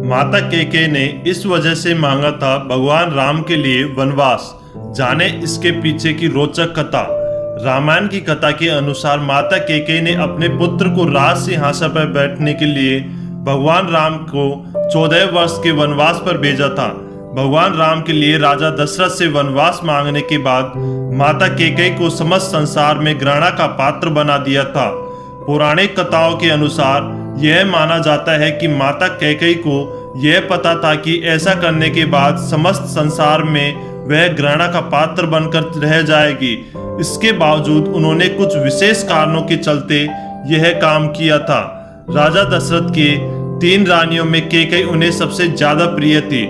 माता कैकेयी ने इस वजह से मांगा था भगवान राम के लिए वनवास। जाने इसके पीछे की रोचक कथा। रामायण की कथा के अनुसार माता कैकेयी ने अपने पुत्र को राज सिंहासन पर बैठने के लिए भगवान राम को 14 वर्ष के वनवास पर भेजा था। भगवान राम के लिए राजा दशरथ से वनवास मांगने के बाद माता कैकेयी को समस्त संसार में घृणा का पात्र बना दिया था। पौराणिक कथाओं के अनुसार यह माना जाता है कि माता कैकेयी को यह पता था कि ऐसा करने के बाद समस्त संसार में वह घृणा का पात्र बनकर रह जाएगी। इसके बावजूद उन्होंने कुछ विशेष कारणों के चलते यह काम किया था। राजा दशरथ के 3 रानियों में कैकेयी उन्हें सबसे ज्यादा प्रिय थी।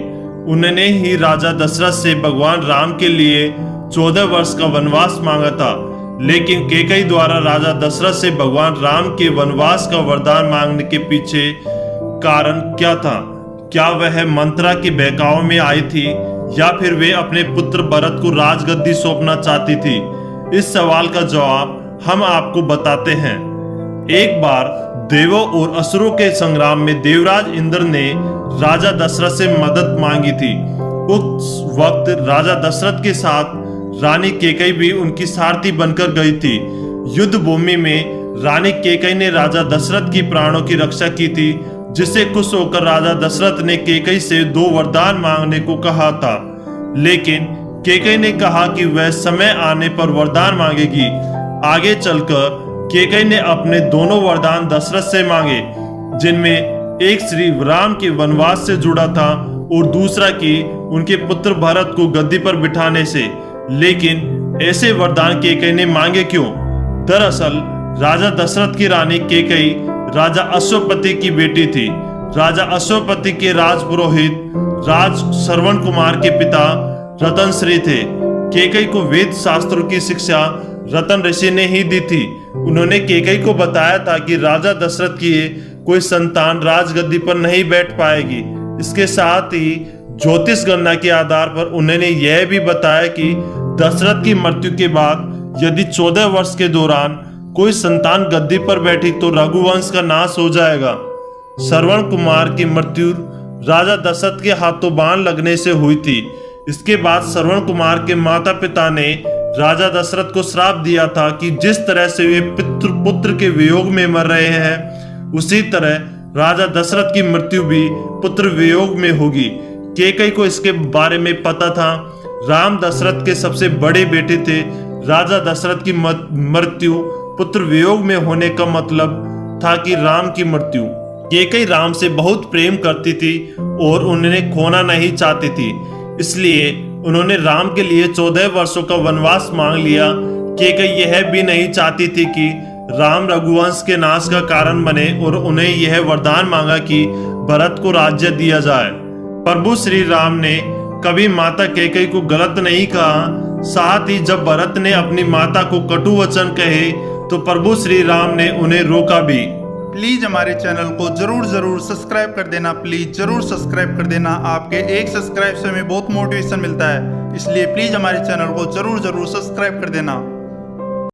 उन्होंने ही राजा दशरथ से भगवान राम के लिए 14 वर्ष का वनवास मांगा था। लेकिन कैकेयी द्वारा राजा दशरथ से भगवान राम के वनवास का वरदान मांगने के पीछे कारण क्या था? क्या वह मंत्रा के बहकावे में आई थी या फिर वे अपने पुत्र भरत को राजगद्दी सौंपना चाहती थी? इस सवाल का जवाब हम आपको बताते हैं। एक बार देवों और असुरों के संग्राम में देवराज इंद्र ने राजा दशरथ से मदद मांगी थी। उस वक्त राजा दशरथ के साथ रानी कैकेयी भी उनकी सारथी बनकर गई थी। युद्ध भूमि में रानी कैकेयी ने राजा दशरथ की प्राणों की रक्षा की थी, जिससे खुश होकर राजा दशरथ ने कैकेयी से 2 वरदान मांगने को कहा था। लेकिन कैकेयी ने कहा कि वह समय आने पर वरदान मांगेगी। आगे चलकर कैकेयी ने अपने दोनों वरदान दशरथ से मांगे, जिनमें एक श्री राम के वनवास से जुड़ा था और दूसरा कि उनके पुत्र भरत को गद्दी पर बिठाने से। लेकिन ऐसे वरदान कैकेयी ने मांगे क्यों? दरअसल राजा दशरथ की रानी कैकेयी राजा अश्वपति की बेटी थी। राजा अश्वपति के राजपुरोहित राज श्रवण कुमार के पिता रतन श्री थे। कैकेयी को वेद शास्त्रों की शिक्षा रतन ऋषि ने ही दी थी। उन्होंने कैकेयी को बताया था कि राजा दशरथ की कोई संतान राजगद्दी पर नहीं बैठ पाएगी। इसके साथ ही ज्योतिष गणना के आधार पर उन्होंने यह भी बताया कि दशरथ की मृत्यु के बाद यदि 14 वर्ष के दौरान कोई संतान गद्दी पर बैठी तो रघुवंश का नाश हो जाएगा। श्रवण कुमार की मृत्यु राजा दशरथ के हाथों बाण लगने से हुई थी। इसके बाद श्रवण कुमार के माता पिता ने राजा दशरथ को श्राप दिया था कि जिस तरह से वे पुत्र के वियोग में मर रहे हैं, उसी तरह राजा दशरथ की मृत्यु भी पुत्र वियोग में होगी। कैकेयी को इसके बारे में पता था। राम दशरथ के सबसे बड़े बेटे थे। राजा दशरथ की मृत्यु पुत्र वियोग में होने का मतलब था कि राम की मृत्यु। कैकेयी राम से बहुत प्रेम करती थी और उन्हें खोना नहीं चाहती थी, इसलिए उन्होंने राम के लिए 14 वर्षों का वनवास मांग लिया। कैकेयी यह भी नहीं चाहती थी कि राम रघुवंश के नाश का कारण बने और उन्हें यह वरदान मांगा कि भरत को राज्य दिया जाए। प्रभु श्री राम ने कभी माता कैकेयी को गलत नहीं कहा। साथ ही जब भरत ने अपनी माता को कटु वचन कहे तो प्रभु श्री राम ने उन्हें रोका भी। प्लीज हमारे चैनल को जरूर सब्सक्राइब कर देना। प्लीज जरूर सब्सक्राइब कर देना। आपके एक सब्सक्राइब से हमें बहुत मोटिवेशन मिलता है, इसलिए प्लीज हमारे चैनल को जरूर सब्सक्राइब कर देना।